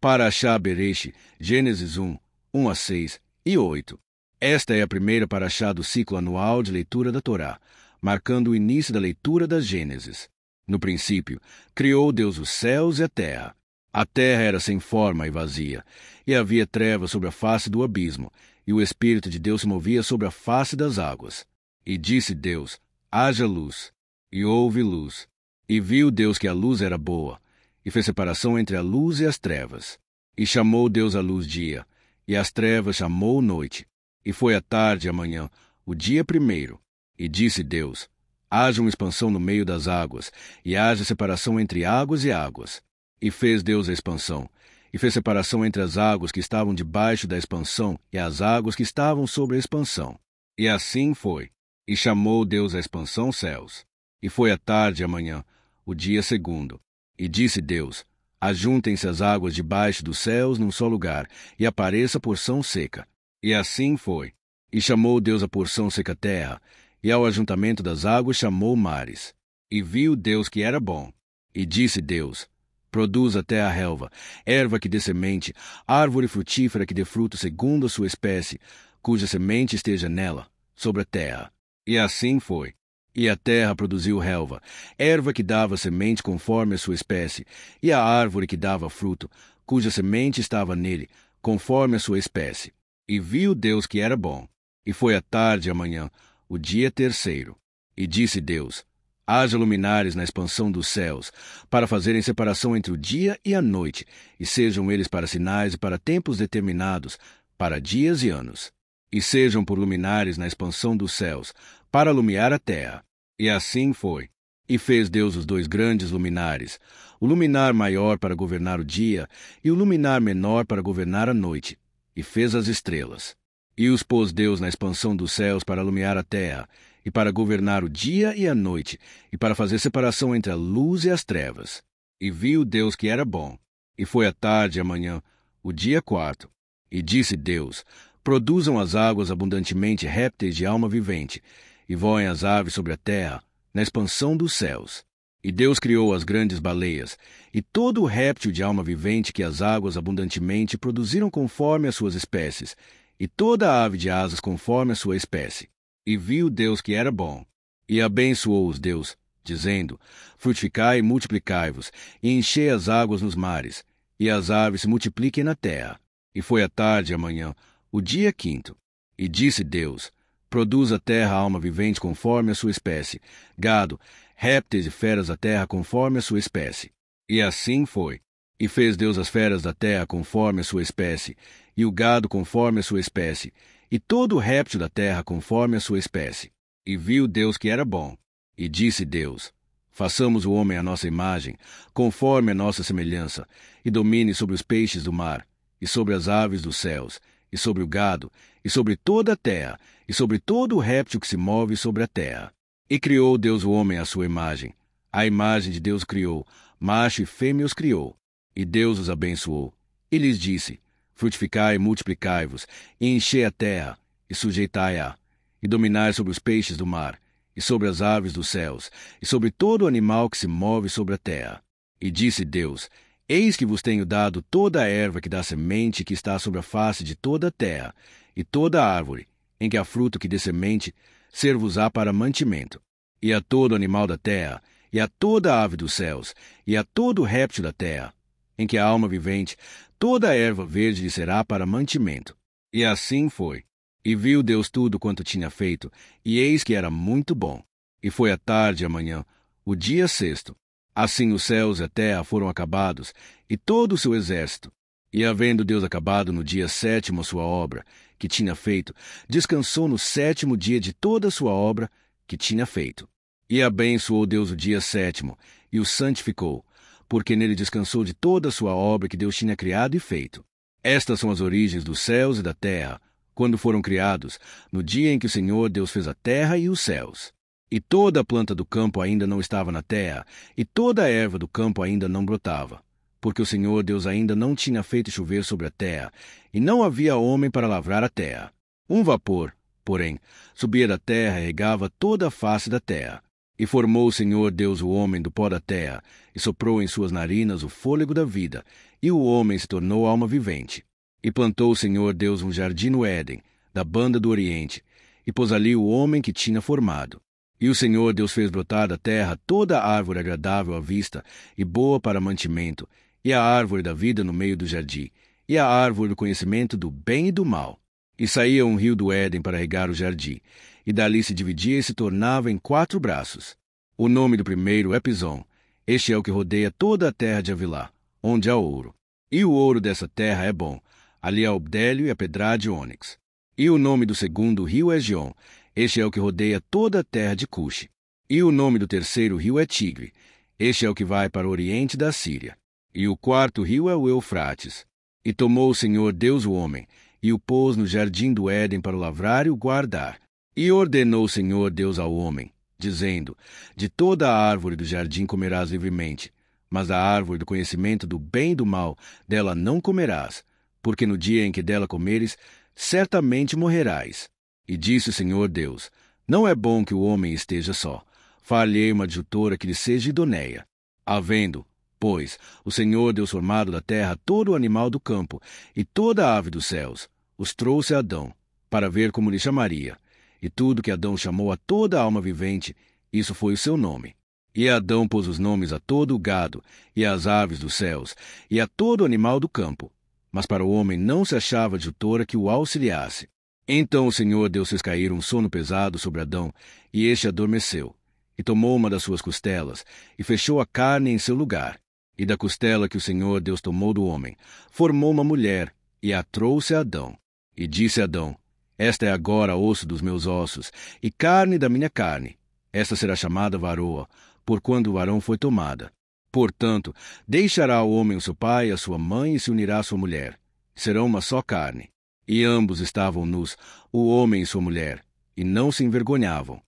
Parashá Bereche, Gênesis 1, 1 a 6 e 8. Esta é a primeira parashá do ciclo anual de leitura da Torá, marcando o início da leitura das Gênesis. No princípio, criou Deus os céus e a terra. A terra era sem forma e vazia, e havia trevas sobre a face do abismo, e o Espírito de Deus se movia sobre a face das águas. E disse Deus: haja luz. E houve luz. E viu Deus que a luz era boa, e fez separação entre a luz e as trevas. E chamou Deus a luz dia, e as trevas chamou noite. E foi a tarde e a manhã, o dia primeiro. E disse Deus: haja uma expansão no meio das águas, e haja separação entre águas e águas. E fez Deus a expansão, e fez separação entre as águas que estavam debaixo da expansão e as águas que estavam sobre a expansão. E assim foi. E chamou Deus a expansão céus. E foi a tarde e a manhã, o dia segundo. E disse Deus: ajuntem-se as águas debaixo dos céus num só lugar, e apareça a porção seca. E assim foi. E chamou Deus a porção seca terra, e ao ajuntamento das águas chamou mares. E viu Deus que era bom. E disse Deus: produz a terra relva, erva que dê semente, árvore frutífera que dê fruto segundo a sua espécie, cuja semente esteja nela, sobre a terra. E assim foi. E a terra produziu relva, erva que dava semente conforme a sua espécie, e a árvore que dava fruto, cuja semente estava nele, conforme a sua espécie. E viu Deus que era bom. E foi a tarde e a manhã, o dia terceiro. E disse Deus: haja luminares na expansão dos céus, para fazerem separação entre o dia e a noite, e sejam eles para sinais e para tempos determinados, para dias e anos. E sejam por luminares na expansão dos céus, para alumiar a terra. E assim foi. E fez Deus os dois grandes luminares, o luminar maior para governar o dia, e o luminar menor para governar a noite. E fez as estrelas. E os pôs Deus na expansão dos céus para alumiar a terra, e para governar o dia e a noite, e para fazer separação entre a luz e as trevas. E viu Deus que era bom. E foi a tarde e a manhã, o dia quarto. E disse Deus: produzam as águas abundantemente répteis de alma vivente, e voem as aves sobre a terra, na expansão dos céus. E Deus criou as grandes baleias, e todo o réptil de alma vivente que as águas abundantemente produziram conforme as suas espécies, e toda a ave de asas conforme a sua espécie. E viu Deus que era bom. E abençoou-os Deus, dizendo: frutificai e multiplicai-vos, e enchei as águas nos mares, e as aves se multipliquem na terra. E foi a tarde e a manhã, o dia quinto. E disse Deus: produz a terra alma vivente conforme a sua espécie, gado, répteis e feras da terra conforme a sua espécie. E assim foi. E fez Deus as feras da terra conforme a sua espécie, e o gado conforme a sua espécie, e todo o réptil da terra conforme a sua espécie. E viu Deus que era bom. E disse Deus: façamos o homem à nossa imagem, conforme a nossa semelhança, e domine sobre os peixes do mar, e sobre as aves dos céus, e sobre o gado, e sobre toda a terra, e sobre todo o réptil que se move sobre a terra. E criou Deus o homem à sua imagem. A imagem de Deus criou, macho e fêmea os criou. E Deus os abençoou. E lhes disse: frutificai e multiplicai-vos, e enchei a terra, e sujeitai-a, e dominai sobre os peixes do mar, e sobre as aves dos céus, e sobre todo o animal que se move sobre a terra. E disse Deus: eis que vos tenho dado toda a erva que dá semente que está sobre a face de toda a terra, e toda a árvore, em que há fruto que dê semente, ser-vos-á para mantimento. E a todo animal da terra, e a toda a ave dos céus, e a todo o réptil da terra, em que há alma vivente, toda a erva verde lhe será para mantimento. E assim foi. E viu Deus tudo quanto tinha feito, e eis que era muito bom. E foi a tarde e a manhã, o dia sexto. Assim os céus e a terra foram acabados, e todo o seu exército. E havendo Deus acabado no dia sétimo a sua obra, que tinha feito, descansou no sétimo dia de toda a sua obra, que tinha feito. E abençoou Deus o dia sétimo, e o santificou, porque nele descansou de toda a sua obra que Deus tinha criado e feito. Estas são as origens dos céus e da terra, quando foram criados, no dia em que o Senhor Deus fez a terra e os céus. E toda a planta do campo ainda não estava na terra, e toda a erva do campo ainda não brotava, porque o Senhor Deus ainda não tinha feito chover sobre a terra, e não havia homem para lavrar a terra. Um vapor, porém, subia da terra e regava toda a face da terra. E formou o Senhor Deus o homem do pó da terra, e soprou em suas narinas o fôlego da vida, e o homem se tornou alma vivente. E plantou o Senhor Deus um jardim no Éden, da banda do Oriente, e pôs ali o homem que tinha formado. E o Senhor Deus fez brotar da terra toda a árvore agradável à vista e boa para mantimento, e a árvore da vida no meio do jardim, e a árvore do conhecimento do bem e do mal. E saía um rio do Éden para regar o jardim, e dali se dividia e se tornava em 4 braços. O nome do primeiro é Pison. Este é o que rodeia toda a terra de Havilá, onde há ouro. E o ouro dessa terra é bom. Ali há o bdélio e a pedrada de ônix. E o nome do segundo rio é Gion. Este é o que rodeia toda a terra de Cuxi. E o nome do terceiro rio é Tigre. Este é o que vai para o oriente da Síria. E o quarto rio é o Eufrates. E tomou o Senhor Deus o homem, e o pôs no jardim do Éden para o lavrar e o guardar. E ordenou o Senhor Deus ao homem, dizendo: de toda a árvore do jardim comerás livremente, mas da árvore do conhecimento do bem e do mal, dela não comerás, porque no dia em que dela comeres, certamente morrerás. E disse o Senhor Deus: não é bom que o homem esteja só. Far-lhe-ei uma adjutora que lhe seja idoneia. Havendo, pois, o Senhor Deus formado da terra todo o animal do campo e toda a ave dos céus, os trouxe a Adão, para ver como lhe chamaria. E tudo que Adão chamou a toda a alma vivente, isso foi o seu nome. E Adão pôs os nomes a todo o gado, e às aves dos céus, e a todo animal do campo. Mas para o homem não se achava adjutora que o auxiliasse. Então o Senhor Deus fez cair um sono pesado sobre Adão, e este adormeceu. E tomou uma das suas costelas, e fechou a carne em seu lugar. E da costela que o Senhor Deus tomou do homem, formou uma mulher, e a trouxe a Adão. E disse Adão: esta é agora osso dos meus ossos, e carne da minha carne. Esta será chamada varoa, porquanto o varão foi tomada. Portanto, deixará o homem o seu pai e a sua mãe, e se unirá à sua mulher. Serão uma só carne. E ambos estavam nus, o homem e sua mulher, e não se envergonhavam.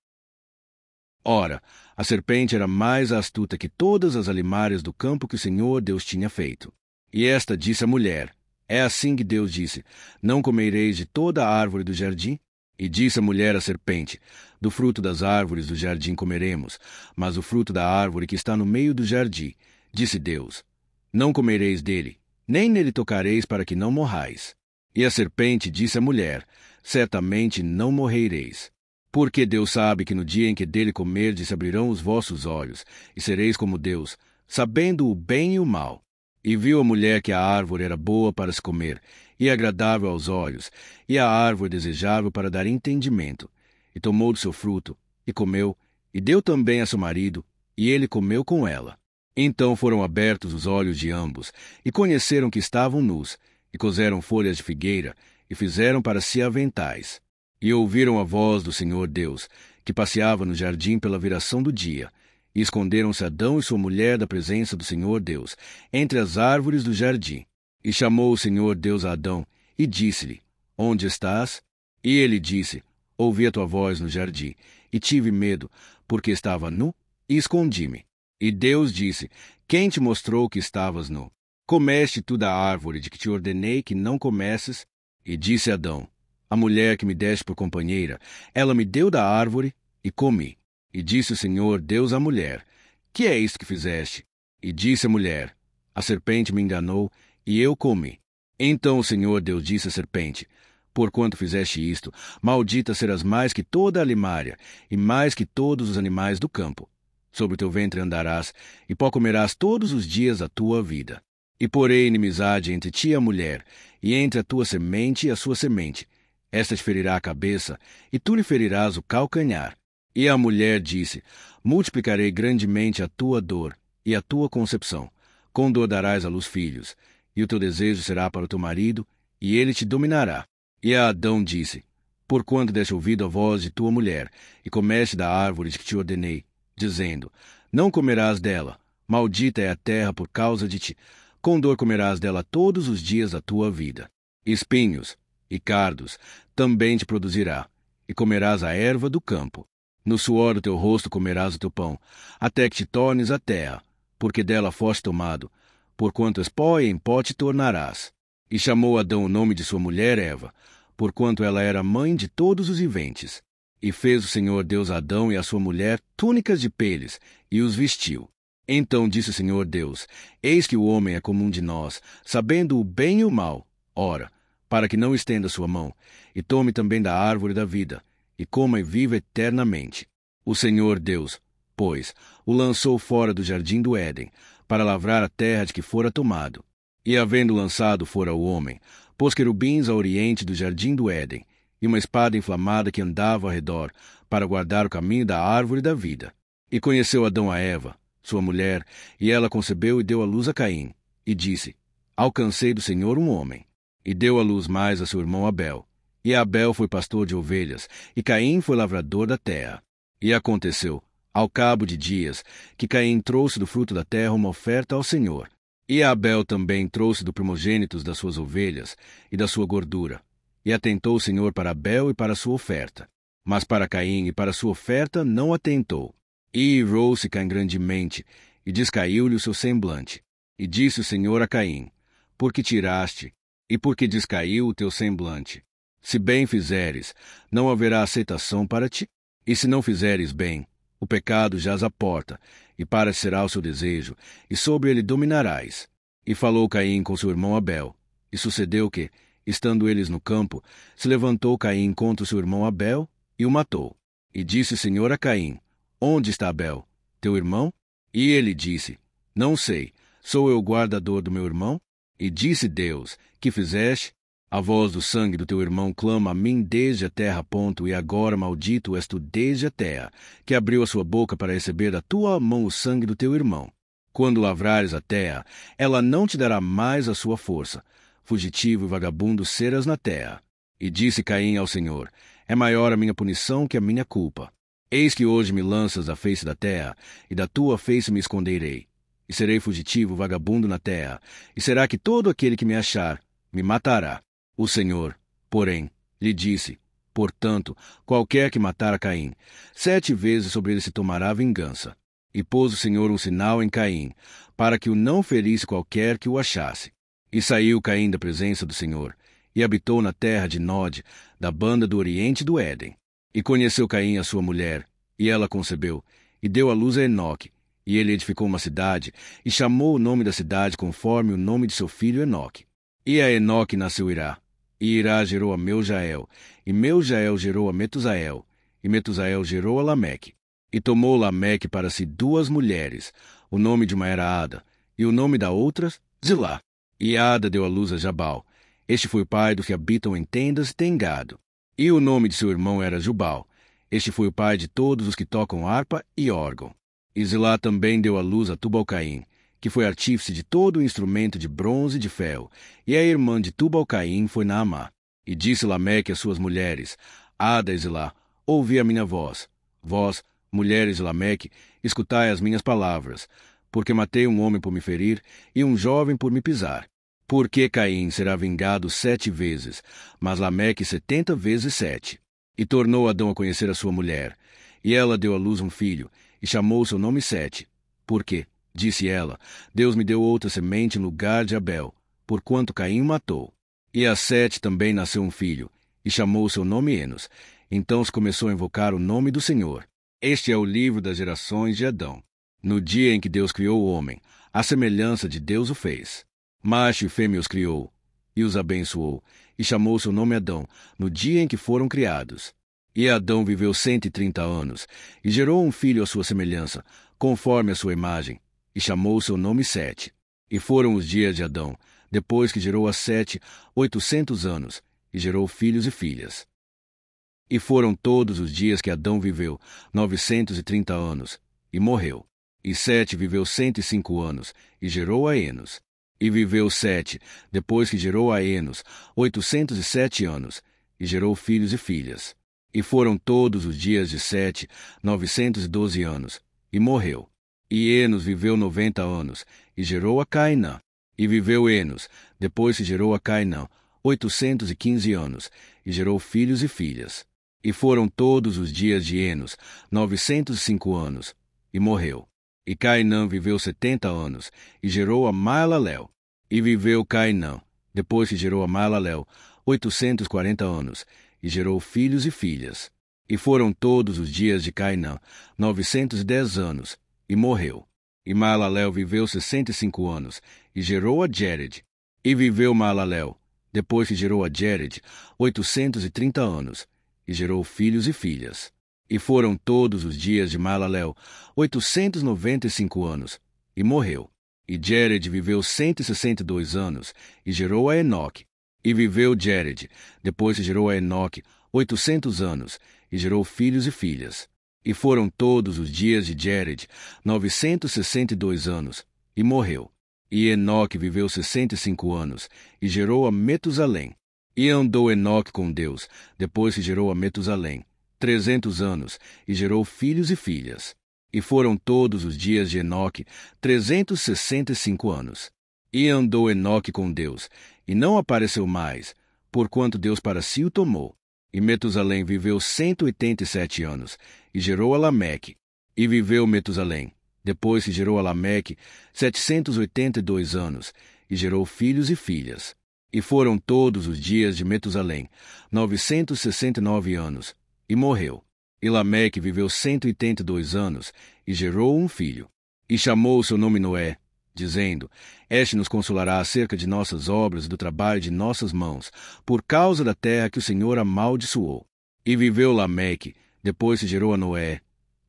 Ora, a serpente era mais astuta que todas as alimárias do campo que o Senhor Deus tinha feito. E esta disse à mulher: é assim que Deus disse: não comereis de toda a árvore do jardim? E disse a mulher à serpente: do fruto das árvores do jardim comeremos, mas o fruto da árvore que está no meio do jardim, disse Deus: não comereis dele, nem nele tocareis, para que não morrais. E a serpente disse à mulher: certamente não morrereis. Porque Deus sabe que no dia em que dele comerdes se abrirão os vossos olhos, e sereis como Deus, sabendo o bem e o mal. E viu a mulher que a árvore era boa para se comer, e agradável aos olhos, e a árvore desejável para dar entendimento. E tomou do seu fruto, e comeu, e deu também a seu marido, e ele comeu com ela. Então foram abertos os olhos de ambos, e conheceram que estavam nus, e coseram folhas de figueira, e fizeram para si aventais. E ouviram a voz do Senhor Deus, que passeava no jardim pela viração do dia. E esconderam-se Adão e sua mulher da presença do Senhor Deus, entre as árvores do jardim. E chamou o Senhor Deus a Adão, e disse-lhe: onde estás? E ele disse: ouvi a tua voz no jardim, e tive medo, porque estava nu, e escondi-me. E Deus disse: quem te mostrou que estavas nu? Comeste tu da árvore de que te ordenei que não comesses? E disse Adão: a mulher que me deste por companheira, ela me deu da árvore, e comi. E disse o Senhor Deus à mulher: que é isto que fizeste? E disse a mulher: a serpente me enganou, e eu comi. Então o Senhor Deus disse à serpente: porquanto fizeste isto, maldita serás mais que toda a alimária, e mais que todos os animais do campo. Sobre o teu ventre andarás, e pó comerás todos os dias da tua vida. E porei inimizade entre ti e a mulher, e entre a tua semente e a sua semente. Esta te ferirá a cabeça, e tu lhe ferirás o calcanhar. E a mulher disse: multiplicarei grandemente a tua dor e a tua concepção. Com dor darás à luz filhos, e o teu desejo será para o teu marido, e ele te dominará. E a Adão disse: porquanto deste ouvido à voz de tua mulher, e comeste da árvore de que te ordenei, dizendo: não comerás dela, maldita é a terra por causa de ti, com dor comerás dela todos os dias da tua vida. Espinhos e cardos também te produzirá, e comerás a erva do campo. No suor do teu rosto comerás o teu pão, até que te tornes a terra, porque dela foste tomado, porquanto és pó e em pó te tornarás. E chamou Adão o nome de sua mulher Eva, porquanto ela era mãe de todos os viventes. E fez o Senhor Deus a Adão e a sua mulher túnicas de peles, e os vestiu. Então disse o Senhor Deus: Eis que o homem é como um de nós, sabendo o bem e o mal. Ora, para que não estenda sua mão, e tome também da árvore da vida, e coma e viva eternamente. O Senhor Deus, pois, o lançou fora do jardim do Éden, para lavrar a terra de que fora tomado. E havendo lançado fora o homem, pôs querubins ao oriente do jardim do Éden, e uma espada inflamada que andava ao redor, para guardar o caminho da árvore da vida. E conheceu Adão a Eva, sua mulher, e ela concebeu e deu à luz a Caim, e disse: Alcancei do Senhor um homem. E deu à luz mais a seu irmão Abel. E Abel foi pastor de ovelhas, e Caim foi lavrador da terra. E aconteceu, ao cabo de dias, que Caim trouxe do fruto da terra uma oferta ao Senhor. E Abel também trouxe do primogênitos das suas ovelhas e da sua gordura. E atentou o Senhor para Abel e para a sua oferta. Mas para Caim e para a sua oferta não atentou. E irou-se Caim grandemente, e descaiu-lhe o seu semblante. E disse o Senhor a Caim: Por que tiraste, e por que descaiu o teu semblante? Se bem fizeres, não haverá aceitação para ti. E se não fizeres bem, o pecado jaz à porta, e para será o seu desejo, e sobre ele dominarás. E falou Caim com seu irmão Abel. E sucedeu que, estando eles no campo, se levantou Caim contra o seu irmão Abel, e o matou. E disse o Senhor a Caim: Onde está Abel, teu irmão? E ele disse: Não sei, sou eu o guardador do meu irmão? E disse Deus: Que fizeste? A voz do sangue do teu irmão clama a mim desde a terra, e agora maldito és tu desde a terra, que abriu a sua boca para receber da tua mão o sangue do teu irmão. Quando lavrares a terra, ela não te dará mais a sua força. Fugitivo e vagabundo serás na terra. E disse Caim ao Senhor: É maior a minha punição que a minha culpa. Eis que hoje me lanças da face da terra, e da tua face me esconderei. E serei fugitivo, vagabundo na terra, e será que todo aquele que me achar me matará. O Senhor, porém, lhe disse: Portanto, qualquer que matar a Caim, 7 vezes sobre ele se tomará vingança. E pôs o Senhor um sinal em Caim, para que o não ferisse qualquer que o achasse. E saiu Caim da presença do Senhor, e habitou na terra de Nod, da banda do oriente do Éden. E conheceu Caim a sua mulher, e ela concebeu, e deu à luz a Enoque. E ele edificou uma cidade, e chamou o nome da cidade conforme o nome de seu filho Enoque. E a Enoque nasceu Irá. E Irá gerou a Meujael, e Meujael gerou a Metusael, e Metusael gerou a Lameque. E tomou Lameque para si 2 mulheres, o nome de uma era Ada, e o nome da outra, Zilá. E Ada deu à luz a Jabal. Este foi o pai dos que habitam em tendas e têm gado. E o nome de seu irmão era Jubal. Este foi o pai de todos os que tocam harpa e órgão. E Zilá também deu à luz a Tubal-Caim, que foi artífice de todo o instrumento de bronze e de ferro, e a irmã de Tubal-Caim foi Naamá. E disse Lameque às suas mulheres: Ada e Zilá, ouvi a minha voz. Vós, mulheres de Lameque, escutai as minhas palavras, porque matei um homem por me ferir, e um jovem por me pisar. Porque Caim será vingado 7 vezes, mas Lameque 70 vezes 7. E tornou Adão a conhecer a sua mulher, e ela deu à luz um filho, e chamou seu nome Sete. Porque, disse ela, Deus me deu outra semente em lugar de Abel, porquanto Caim o matou. E a Sete também nasceu um filho, e chamou seu nome Enos. Então se começou a invocar o nome do Senhor. Este é o livro das gerações de Adão. No dia em que Deus criou o homem, à semelhança de Deus o fez. Macho e fêmea os criou, e os abençoou, e chamou seu nome Adão, no dia em que foram criados. E Adão viveu 130 anos, e gerou um filho à sua semelhança, conforme a sua imagem, e chamou seu nome Sete. E foram os dias de Adão, depois que gerou a Sete, 800 anos, e gerou filhos e filhas. E foram todos os dias que Adão viveu, 930 anos, e morreu. E Sete viveu 105 anos, e gerou a Enos. E viveu Sete, depois que gerou a Enos, 807 anos, e gerou filhos e filhas. E foram todos os dias de Sete, 912 anos, e morreu. E Enos viveu 90 anos, e gerou a Cainã. E viveu Enos, depois que gerou a Cainã, 815 anos, e gerou filhos e filhas. E foram todos os dias de Enos, 905 anos, e morreu. E Cainã viveu 70 anos, e gerou a Maalalel. E viveu Cainã, depois que gerou a Maalalel, 840 anos, e gerou filhos e filhas. E foram todos os dias de Cainã 910 anos, e morreu. E Maalalel viveu 65 anos, e gerou a Jered. E viveu Maalalel, depois que gerou a Jered, 830 anos, e gerou filhos e filhas. E foram todos os dias de Maalalel 895 anos, e morreu. E Jered viveu 162 anos, e gerou a Enoque. E viveu Jered, depois que gerou a Enoque, 800 anos, e gerou filhos e filhas. E foram todos os dias de Jered 962 anos, e morreu. E Enoque viveu 65 anos, e gerou a Metusalém. E andou Enoque com Deus, depois que gerou a Metusalém, 300 anos, e gerou filhos e filhas. E foram todos os dias de Enoque 365 anos. E andou Enoque com Deus, e não apareceu mais, porquanto Deus para si o tomou. E Metusalém viveu 187 anos, e gerou a Lameque. E viveu Metusalém, depois que gerou a Lameque, 782 anos, e gerou filhos e filhas. E foram todos os dias de Metusalém 969 anos, e morreu. E Lameque viveu 182 anos, e gerou um filho. E chamou o seu nome Noé, dizendo: Este nos consolará acerca de nossas obras e do trabalho de nossas mãos, por causa da terra que o Senhor amaldiçoou. E viveu Lameque, depois que gerou a Noé,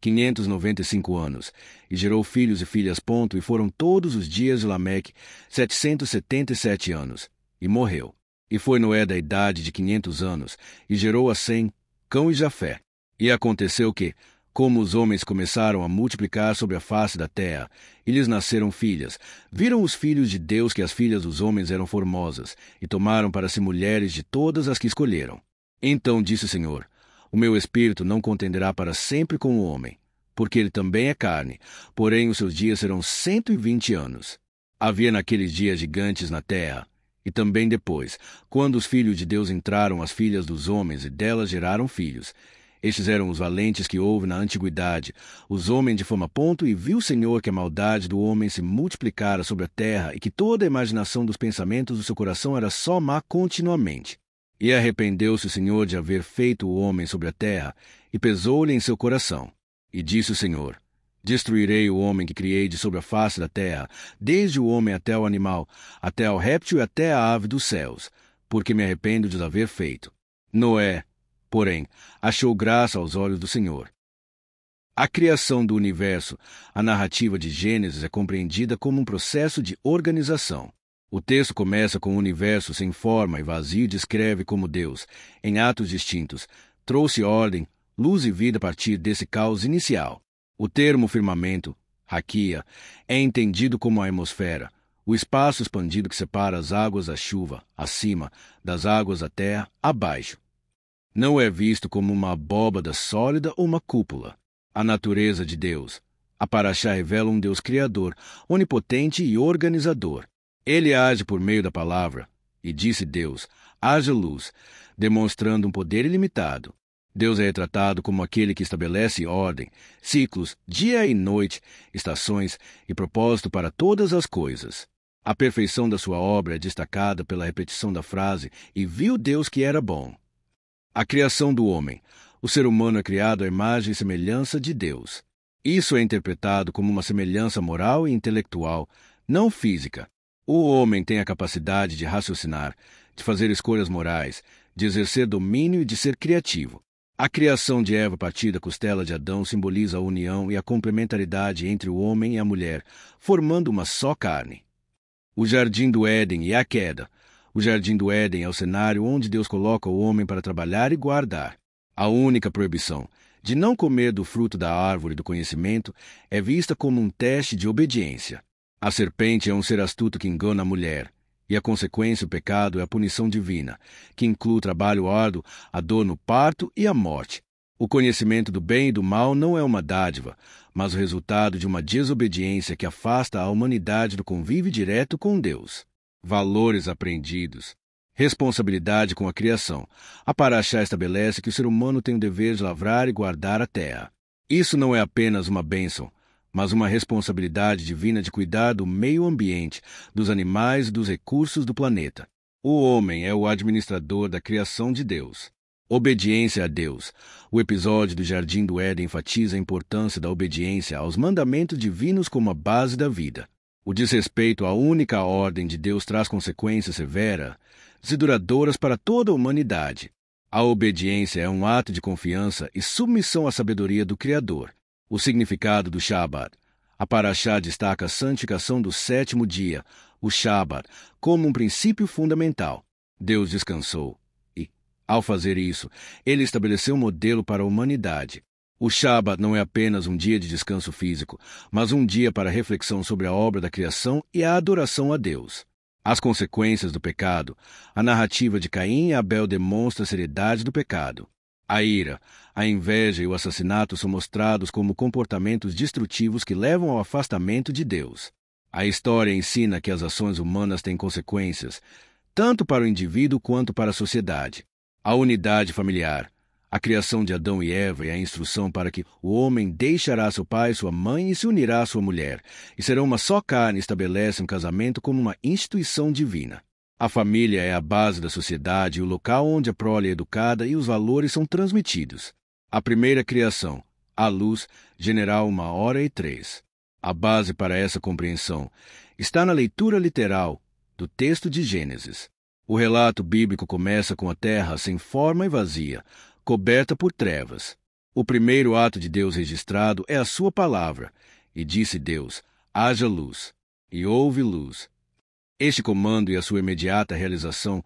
595 anos, e gerou filhos e filhas. E foram todos os dias de Lameque 777 anos, e morreu. E foi Noé da idade de 500 anos, e gerou a Sem, Cão e Jafé. E aconteceu que, como os homens começaram a multiplicar sobre a face da terra, e lhes nasceram filhas, viram os filhos de Deus que as filhas dos homens eram formosas, e tomaram para si mulheres de todas as que escolheram. Então disse o Senhor: O meu espírito não contenderá para sempre com o homem, porque ele também é carne, porém os seus dias serão 120 anos. Havia naqueles dias gigantes na terra, e também depois, quando os filhos de Deus entraram as filhas dos homens e delas geraram filhos. Estes eram os valentes que houve na antiguidade, os homens de fama. E viu o Senhor que a maldade do homem se multiplicara sobre a terra e que toda a imaginação dos pensamentos do seu coração era só má continuamente. E arrependeu-se o Senhor de haver feito o homem sobre a terra, e pesou-lhe em seu coração. E disse o Senhor: Destruirei o homem que criei de sobre a face da terra, desde o homem até o animal, até ao réptil e até a ave dos céus, porque me arrependo de os haver feito. Noé, porém, achou graça aos olhos do Senhor. A criação do universo, a narrativa de Gênesis, é compreendida como um processo de organização. O texto começa com o universo sem forma e vazio e descreve como Deus, em atos distintos, trouxe ordem, luz e vida a partir desse caos inicial. O termo firmamento, raquia, é entendido como a atmosfera, o espaço expandido que separa as águas da chuva, acima, das águas da terra, abaixo. Não é visto como uma abóbada sólida ou uma cúpula. A natureza de Deus. A Paraxá revela um Deus criador, onipotente e organizador. Ele age por meio da palavra, e disse Deus: haja luz, demonstrando um poder ilimitado. Deus é retratado como aquele que estabelece ordem, ciclos, dia e noite, estações e propósito para todas as coisas. A perfeição da sua obra é destacada pela repetição da frase: e viu Deus que era bom. A criação do homem. O ser humano é criado à imagem e semelhança de Deus. Isso é interpretado como uma semelhança moral e intelectual, não física. O homem tem a capacidade de raciocinar, de fazer escolhas morais, de exercer domínio e de ser criativo. A criação de Eva a partir da costela de Adão simboliza a união e a complementaridade entre o homem e a mulher, formando uma só carne. O Jardim do Éden e a queda. O Jardim do Éden é o cenário onde Deus coloca o homem para trabalhar e guardar. A única proibição, de não comer do fruto da árvore do conhecimento, é vista como um teste de obediência. A serpente é um ser astuto que engana a mulher, e a consequência, o pecado, é a punição divina, que inclui o trabalho árduo, a dor no parto e a morte. O conhecimento do bem e do mal não é uma dádiva, mas o resultado de uma desobediência que afasta a humanidade do convívio direto com Deus. Valores aprendidos. Responsabilidade com a criação. A Paraxá estabelece que o ser humano tem o dever de lavrar e guardar a terra. Isso não é apenas uma bênção, mas uma responsabilidade divina de cuidar do meio ambiente, dos animais e dos recursos do planeta. O homem é o administrador da criação de Deus. Obediência a Deus. O episódio do Jardim do Éden enfatiza a importância da obediência aos mandamentos divinos como a base da vida. O desrespeito à única ordem de Deus traz consequências severas e duradouras para toda a humanidade. A obediência é um ato de confiança e submissão à sabedoria do Criador. O significado do Shabat. A Parashá destaca a santificação do sétimo dia, o Shabat, como um princípio fundamental. Deus descansou e, ao fazer isso, ele estabeleceu um modelo para a humanidade. O Shabat não é apenas um dia de descanso físico, mas um dia para reflexão sobre a obra da criação e a adoração a Deus. As consequências do pecado. A narrativa de Caim e Abel demonstra a seriedade do pecado. A ira, a inveja e o assassinato são mostrados como comportamentos destrutivos que levam ao afastamento de Deus. A história ensina que as ações humanas têm consequências, tanto para o indivíduo quanto para a sociedade. A unidade familiar. A criação de Adão e Eva e a instrução para que o homem deixará seu pai e sua mãe e se unirá à sua mulher, e serão uma só carne, estabelece um casamento como uma instituição divina. A família é a base da sociedade e o local onde a prole é educada e os valores são transmitidos. A primeira criação, a luz, general 1h03. A base para essa compreensão está na leitura literal do texto de Gênesis. O relato bíblico começa com a terra sem forma e vazia, coberta por trevas. O primeiro ato de Deus registrado é a sua palavra, e disse Deus, haja luz, e houve luz. Este comando e a sua imediata realização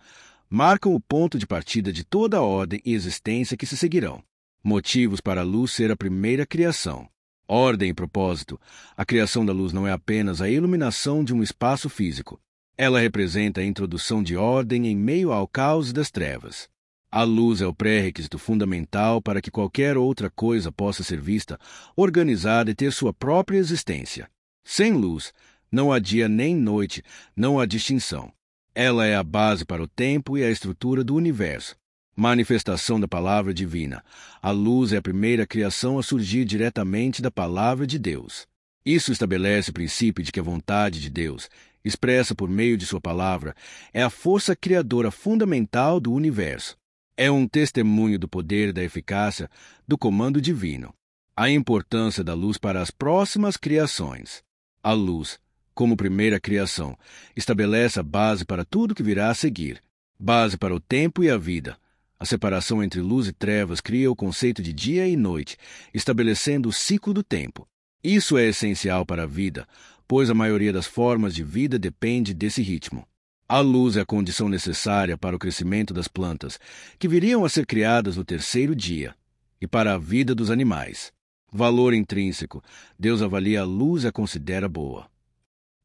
marcam o ponto de partida de toda a ordem e existência que se seguirão. Motivos para a luz ser a primeira criação. Ordem e propósito. A criação da luz não é apenas a iluminação de um espaço físico. Ela representa a introdução de ordem em meio ao caos das trevas. A luz é o pré-requisito fundamental para que qualquer outra coisa possa ser vista, organizada e ter sua própria existência. Sem luz, não há dia nem noite, não há distinção. Ela é a base para o tempo e a estrutura do universo. Manifestação da palavra divina. A luz é a primeira criação a surgir diretamente da palavra de Deus. Isso estabelece o princípio de que a vontade de Deus, expressa por meio de sua palavra, é a força criadora fundamental do universo. É um testemunho do poder e da eficácia do comando divino. A importância da luz para as próximas criações. A luz, como primeira criação, estabelece a base para tudo que virá a seguir. Base para o tempo e a vida. A separação entre luz e trevas cria o conceito de dia e noite, estabelecendo o ciclo do tempo. Isso é essencial para a vida, pois a maioria das formas de vida depende desse ritmo. A luz é a condição necessária para o crescimento das plantas, que viriam a ser criadas no terceiro dia, e para a vida dos animais. Valor intrínseco. Deus avalia a luz e a considera boa.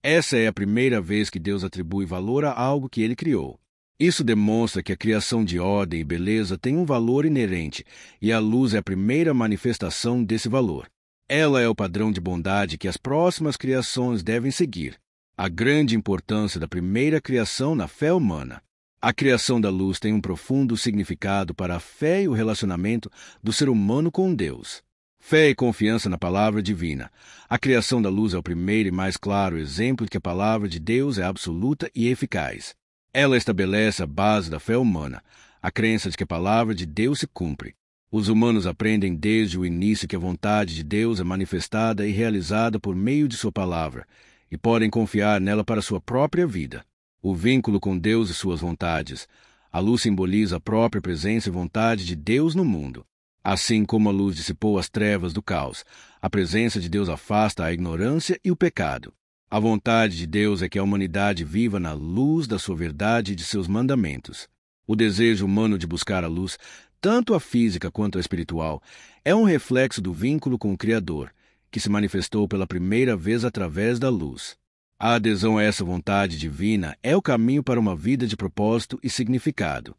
Essa é a primeira vez que Deus atribui valor a algo que ele criou. Isso demonstra que a criação de ordem e beleza tem um valor inerente, e a luz é a primeira manifestação desse valor. Ela é o padrão de bondade que as próximas criações devem seguir. A grande importância da primeira criação na fé humana. A criação da luz tem um profundo significado para a fé e o relacionamento do ser humano com Deus. Fé e confiança na palavra divina. A criação da luz é o primeiro e mais claro exemplo de que a palavra de Deus é absoluta e eficaz. Ela estabelece a base da fé humana, a crença de que a palavra de Deus se cumpre. Os humanos aprendem desde o início que a vontade de Deus é manifestada e realizada por meio de sua palavra, e podem confiar nela para sua própria vida. O vínculo com Deus e suas vontades. A luz simboliza a própria presença e vontade de Deus no mundo. Assim como a luz dissipou as trevas do caos, a presença de Deus afasta a ignorância e o pecado. A vontade de Deus é que a humanidade viva na luz da sua verdade e de seus mandamentos. O desejo humano de buscar a luz, tanto a física quanto a espiritual, é um reflexo do vínculo com o Criador, que se manifestou pela primeira vez através da luz. A adesão a essa vontade divina é o caminho para uma vida de propósito e significado.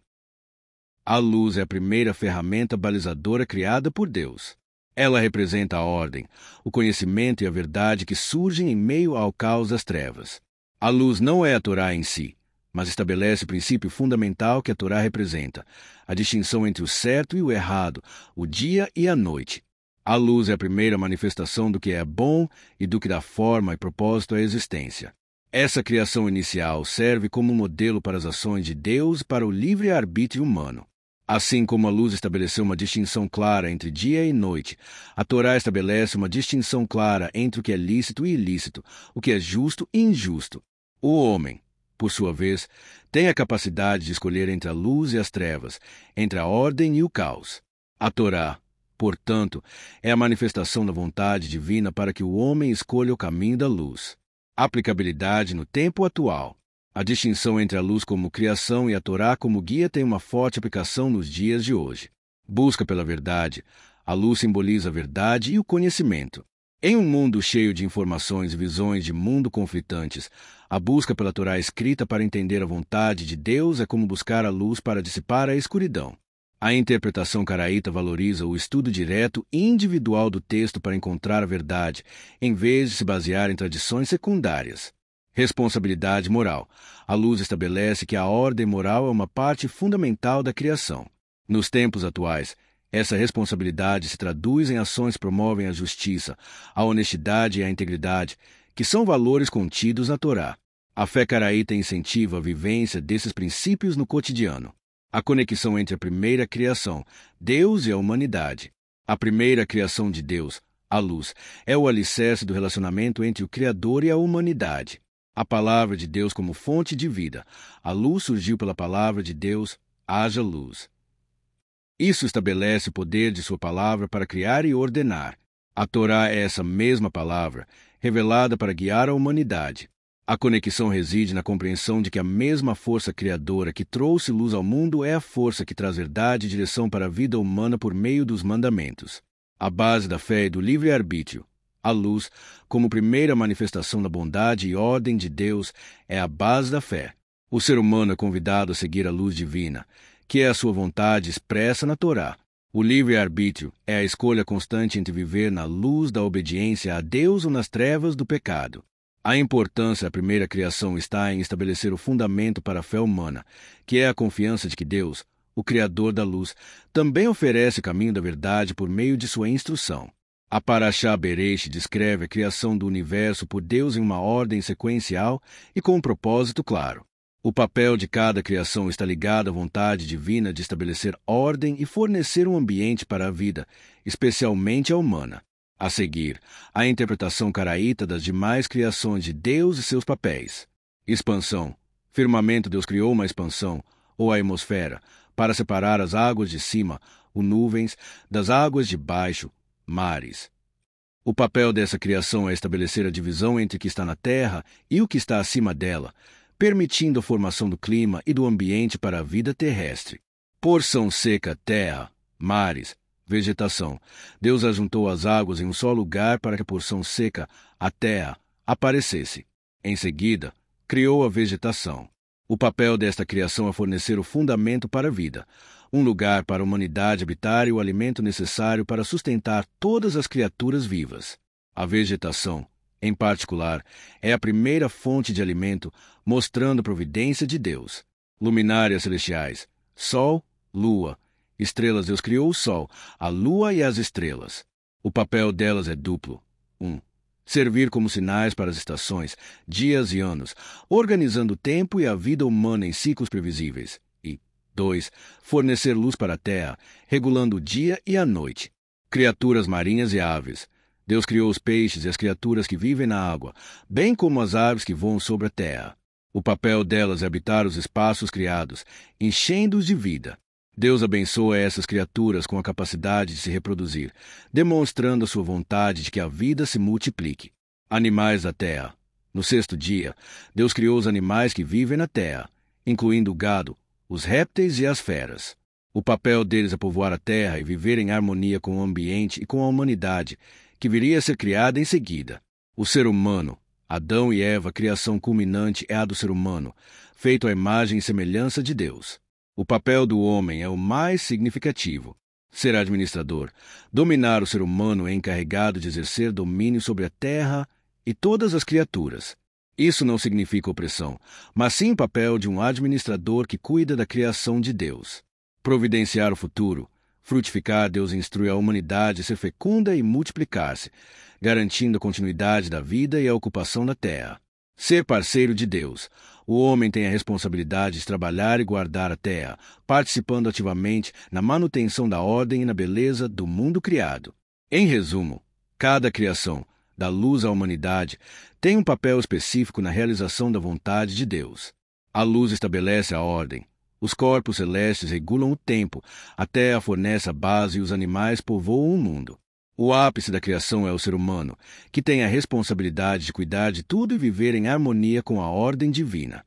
A luz é a primeira ferramenta balizadora criada por Deus. Ela representa a ordem, o conhecimento e a verdade que surgem em meio ao caos das trevas. A luz não é a Torá em si, mas estabelece o princípio fundamental que a Torá representa, a distinção entre o certo e o errado, o dia e a noite. A luz é a primeira manifestação do que é bom e do que dá forma e propósito à existência. Essa criação inicial serve como modelo para as ações de Deus e para o livre-arbítrio humano. Assim como a luz estabeleceu uma distinção clara entre dia e noite, a Torá estabelece uma distinção clara entre o que é lícito e ilícito, o que é justo e injusto. O homem, por sua vez, tem a capacidade de escolher entre a luz e as trevas, entre a ordem e o caos. A Torá, portanto, é a manifestação da vontade divina para que o homem escolha o caminho da luz. Aplicabilidade no tempo atual. A distinção entre a luz como criação e a Torá como guia tem uma forte aplicação nos dias de hoje. Busca pela verdade. A luz simboliza a verdade e o conhecimento. Em um mundo cheio de informações e visões de mundo conflitantes, a busca pela Torá escrita para entender a vontade de Deus é como buscar a luz para dissipar a escuridão. A interpretação caraíta valoriza o estudo direto e individual do texto para encontrar a verdade, em vez de se basear em tradições secundárias. Responsabilidade moral. A luz estabelece que a ordem moral é uma parte fundamental da criação. Nos tempos atuais, essa responsabilidade se traduz em ações que promovem a justiça, a honestidade e a integridade, que são valores contidos na Torá. A fé caraíta incentiva a vivência desses princípios no cotidiano. A conexão entre a primeira criação, Deus e a humanidade. A primeira criação de Deus, a luz, é o alicerce do relacionamento entre o Criador e a humanidade. A palavra de Deus como fonte de vida. A luz surgiu pela palavra de Deus, haja luz. Isso estabelece o poder de sua palavra para criar e ordenar. A Torá é essa mesma palavra, revelada para guiar a humanidade. A conexão reside na compreensão de que a mesma força criadora que trouxe luz ao mundo é a força que traz verdade e direção para a vida humana por meio dos mandamentos. A base da fé e do livre-arbítrio. A luz, como primeira manifestação da bondade e ordem de Deus, é a base da fé. O ser humano é convidado a seguir a luz divina, que é a sua vontade expressa na Torá. O livre-arbítrio é a escolha constante entre viver na luz da obediência a Deus ou nas trevas do pecado. A importância da primeira criação está em estabelecer o fundamento para a fé humana, que é a confiança de que Deus, o Criador da luz, também oferece o caminho da verdade por meio de sua instrução. A Parashá Bereishit descreve a criação do universo por Deus em uma ordem sequencial e com um propósito claro. O papel de cada criação está ligado à vontade divina de estabelecer ordem e fornecer um ambiente para a vida, especialmente a humana. A seguir, a interpretação caraíta das demais criações de Deus e seus papéis. Expansão. Firmamento. Deus criou uma expansão, ou a atmosfera, para separar as águas de cima, ou nuvens, das águas de baixo, mares. O papel dessa criação é estabelecer a divisão entre o que está na terra e o que está acima dela, permitindo a formação do clima e do ambiente para a vida terrestre. Porção seca, terra, mares, vegetação. Deus ajuntou as águas em um só lugar para que a porção seca, a terra, aparecesse. Em seguida, criou a vegetação. O papel desta criação é fornecer o fundamento para a vida, um lugar para a humanidade habitar e o alimento necessário para sustentar todas as criaturas vivas. A vegetação, em particular, é a primeira fonte de alimento, mostrando a providência de Deus. Luminárias celestiais, sol, lua, estrelas. Deus criou o sol, a lua e as estrelas. O papel delas é duplo. 1. Servir como sinais para as estações, dias e anos, organizando o tempo e a vida humana em ciclos previsíveis. E 2. Fornecer luz para a terra, regulando o dia e a noite. Criaturas marinhas e aves. Deus criou os peixes e as criaturas que vivem na água, bem como as aves que voam sobre a terra. O papel delas é habitar os espaços criados, enchendo-os de vida. Deus abençoa essas criaturas com a capacidade de se reproduzir, demonstrando a sua vontade de que a vida se multiplique. Animais da terra. No sexto dia, Deus criou os animais que vivem na terra, incluindo o gado, os répteis e as feras. O papel deles é povoar a terra e viver em harmonia com o ambiente e com a humanidade, que viria a ser criada em seguida. O ser humano, Adão e Eva, a criação culminante é a do ser humano, feito à imagem e semelhança de Deus. O papel do homem é o mais significativo. Ser administrador. Dominar o ser humano é encarregado de exercer domínio sobre a terra e todas as criaturas. Isso não significa opressão, mas sim o papel de um administrador que cuida da criação de Deus. Providenciar o futuro. Frutificar. Deus instrui a humanidade a ser fecunda e multiplicar-se, garantindo a continuidade da vida e a ocupação da terra. Ser parceiro de Deus. O homem tem a responsabilidade de trabalhar e guardar a terra, participando ativamente na manutenção da ordem e na beleza do mundo criado. Em resumo, cada criação, da luz à humanidade, tem um papel específico na realização da vontade de Deus. A luz estabelece a ordem. Os corpos celestes regulam o tempo, a terra fornece a base e os animais povoam o mundo. O ápice da criação é o ser humano, que tem a responsabilidade de cuidar de tudo e viver em harmonia com a ordem divina.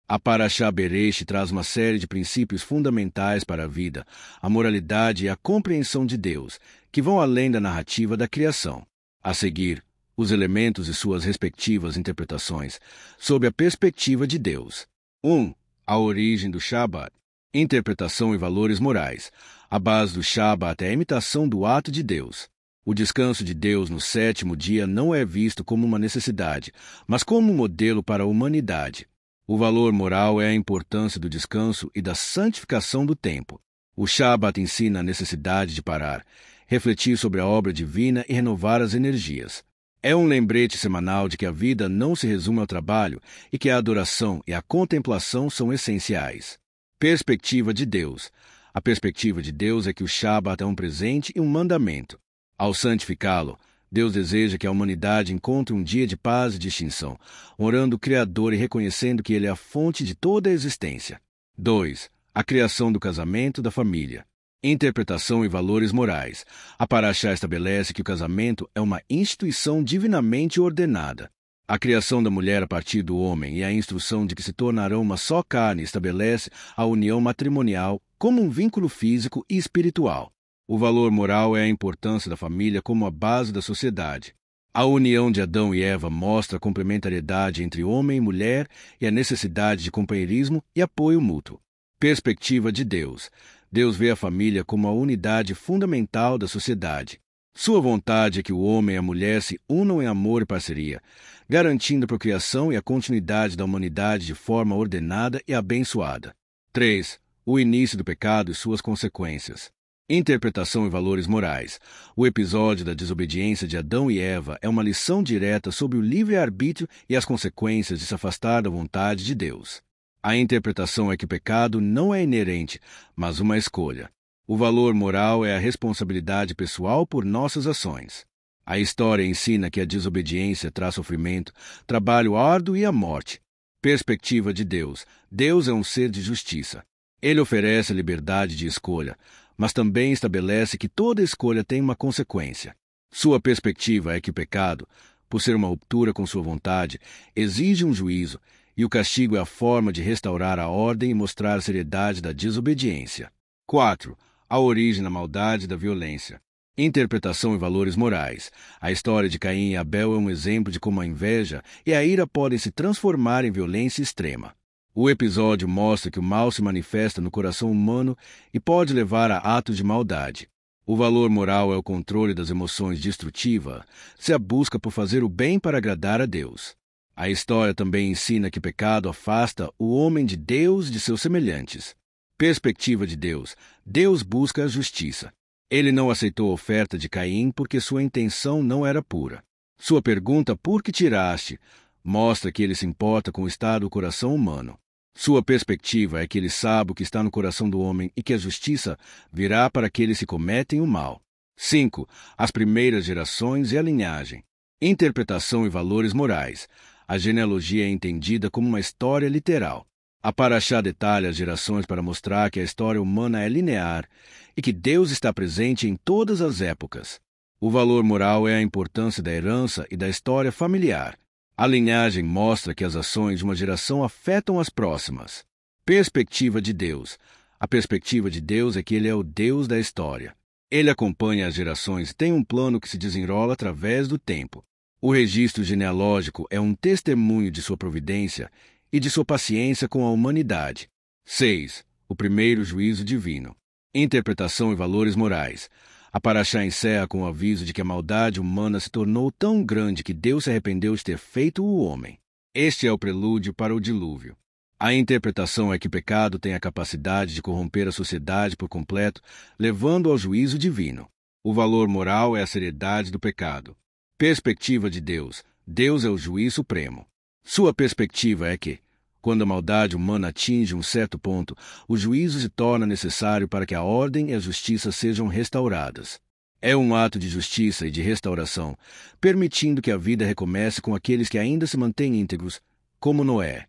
A Parashá Bereshit traz uma série de princípios fundamentais para a vida, a moralidade e a compreensão de Deus, que vão além da narrativa da criação. A seguir, os elementos e suas respectivas interpretações, sob a perspectiva de Deus. 1. A origem do Shabat. Interpretação e valores morais. A base do Shabat é a imitação do ato de Deus. O descanso de Deus no sétimo dia não é visto como uma necessidade, mas como um modelo para a humanidade. O valor moral é a importância do descanso e da santificação do tempo. O Shabat ensina a necessidade de parar, refletir sobre a obra divina e renovar as energias. É um lembrete semanal de que a vida não se resume ao trabalho e que a adoração e a contemplação são essenciais. Perspectiva de Deus. A perspectiva de Deus é que o Shabat é um presente e um mandamento. Ao santificá-lo, Deus deseja que a humanidade encontre um dia de paz e distinção, honrando o Criador e reconhecendo que Ele é a fonte de toda a existência. 2. A criação do casamento da família. Interpretação e valores morais. A Parashá estabelece que o casamento é uma instituição divinamente ordenada. A criação da mulher a partir do homem e a instrução de que se tornarão uma só carne estabelece a união matrimonial como um vínculo físico e espiritual. O valor moral é a importância da família como a base da sociedade. A união de Adão e Eva mostra a complementariedade entre homem e mulher e a necessidade de companheirismo e apoio mútuo. Perspectiva de Deus. Deus vê a família como a unidade fundamental da sociedade. Sua vontade é que o homem e a mulher se unam em amor e parceria, garantindo a procriação e a continuidade da humanidade de forma ordenada e abençoada. 3. O início do pecado e suas consequências. Interpretação e valores morais. O episódio da desobediência de Adão e Eva é uma lição direta sobre o livre-arbítrio e as consequências de se afastar da vontade de Deus. A interpretação é que o pecado não é inerente, mas uma escolha. O valor moral é a responsabilidade pessoal por nossas ações. A história ensina que a desobediência traz sofrimento, trabalho árduo e a morte. Perspectiva de Deus. Deus é um ser de justiça. Ele oferece a liberdade de escolha, mas também estabelece que toda escolha tem uma consequência. Sua perspectiva é que o pecado, por ser uma ruptura com sua vontade, exige um juízo, e o castigo é a forma de restaurar a ordem e mostrar a seriedade da desobediência. 4. A origem da maldade e da violência. Interpretação e valores morais. A história de Caim e Abel é um exemplo de como a inveja e a ira podem se transformar em violência extrema. O episódio mostra que o mal se manifesta no coração humano e pode levar a atos de maldade. O valor moral é o controle das emoções destrutivas, se a busca por fazer o bem para agradar a Deus. A história também ensina que o pecado afasta o homem de Deus e de seus semelhantes. Perspectiva de Deus. Deus busca a justiça. Ele não aceitou a oferta de Caim porque sua intenção não era pura. Sua pergunta, por que tiraste, mostra que ele se importa com o estado do coração humano. Sua perspectiva é que ele sabe o que está no coração do homem e que a justiça virá para aqueles que cometem o mal. 5. As primeiras gerações e a linhagem. Interpretação e valores morais. A genealogia é entendida como uma história literal. A Parashá detalha as gerações para mostrar que a história humana é linear e que Deus está presente em todas as épocas. O valor moral é a importância da herança e da história familiar. A linhagem mostra que as ações de uma geração afetam as próximas. Perspectiva de Deus. A perspectiva de Deus é que Ele é o Deus da história. Ele acompanha as gerações e tem um plano que se desenrola através do tempo. O registro genealógico é um testemunho de sua providência e de sua paciência com a humanidade. 6. O primeiro juízo divino. Interpretação e valores morais. A Parashá encerra com o aviso de que a maldade humana se tornou tão grande que Deus se arrependeu de ter feito o homem. Este é o prelúdio para o dilúvio. A interpretação é que o pecado tem a capacidade de corromper a sociedade por completo, levando ao juízo divino. O valor moral é a seriedade do pecado. Perspectiva de Deus. Deus é o juiz supremo. Sua perspectiva é que, quando a maldade humana atinge um certo ponto, o juízo se torna necessário para que a ordem e a justiça sejam restauradas. É um ato de justiça e de restauração, permitindo que a vida recomece com aqueles que ainda se mantêm íntegros, como Noé.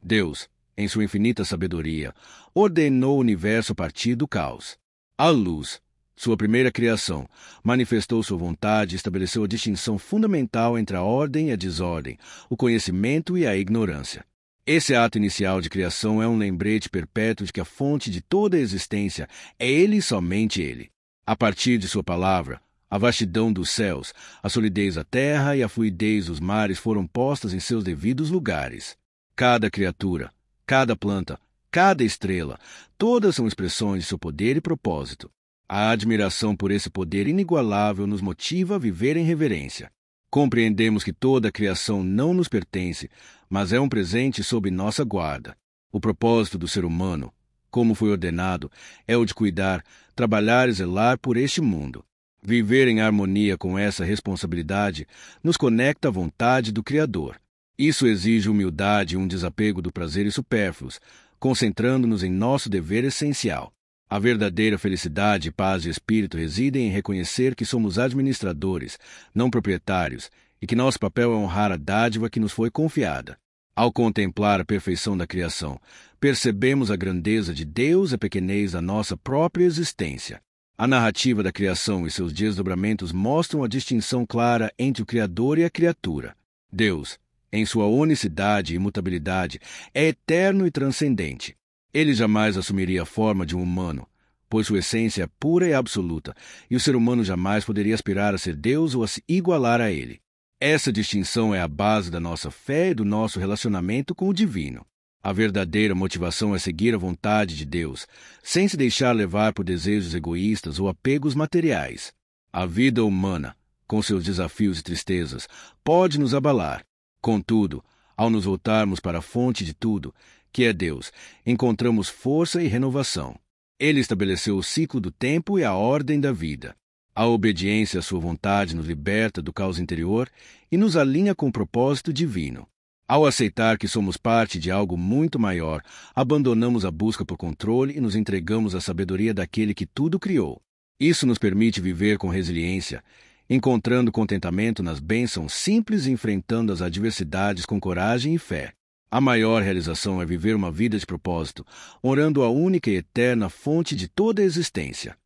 Deus, em sua infinita sabedoria, ordenou o universo a partir do caos. A luz, sua primeira criação, manifestou sua vontade e estabeleceu a distinção fundamental entre a ordem e a desordem, o conhecimento e a ignorância. Esse ato inicial de criação é um lembrete perpétuo de que a fonte de toda a existência é Ele e somente Ele. A partir de sua palavra, a vastidão dos céus, a solidez da terra e a fluidez dos mares foram postas em seus devidos lugares. Cada criatura, cada planta, cada estrela, todas são expressões de seu poder e propósito. A admiração por esse poder inigualável nos motiva a viver em reverência. Compreendemos que toda a criação não nos pertence, mas é um presente sob nossa guarda. O propósito do ser humano, como foi ordenado, é o de cuidar, trabalhar e zelar por este mundo. Viver em harmonia com essa responsabilidade nos conecta à vontade do Criador. Isso exige humildade e um desapego do prazeres supérfluos, concentrando-nos em nosso dever essencial. A verdadeira felicidade e paz de espírito residem em reconhecer que somos administradores, não proprietários, e que nosso papel é honrar a dádiva que nos foi confiada. Ao contemplar a perfeição da criação, percebemos a grandeza de Deus e a pequenez da nossa própria existência. A narrativa da criação e seus desdobramentos mostram a distinção clara entre o Criador e a criatura. Deus, em sua unicidade e imutabilidade, é eterno e transcendente. Ele jamais assumiria a forma de um humano, pois sua essência é pura e absoluta, e o ser humano jamais poderia aspirar a ser Deus ou a se igualar a ele. Essa distinção é a base da nossa fé e do nosso relacionamento com o divino. A verdadeira motivação é seguir a vontade de Deus, sem se deixar levar por desejos egoístas ou apegos materiais. A vida humana, com seus desafios e tristezas, pode nos abalar. Contudo, ao nos voltarmos para a fonte de tudo, que é Deus, encontramos força e renovação. Ele estabeleceu o ciclo do tempo e a ordem da vida. A obediência à sua vontade nos liberta do caos interior e nos alinha com o propósito divino. Ao aceitar que somos parte de algo muito maior, abandonamos a busca por controle e nos entregamos à sabedoria daquele que tudo criou. Isso nos permite viver com resiliência, encontrando contentamento nas bênçãos simples e enfrentando as adversidades com coragem e fé. A maior realização é viver uma vida de propósito, honrando a única e eterna fonte de toda a existência.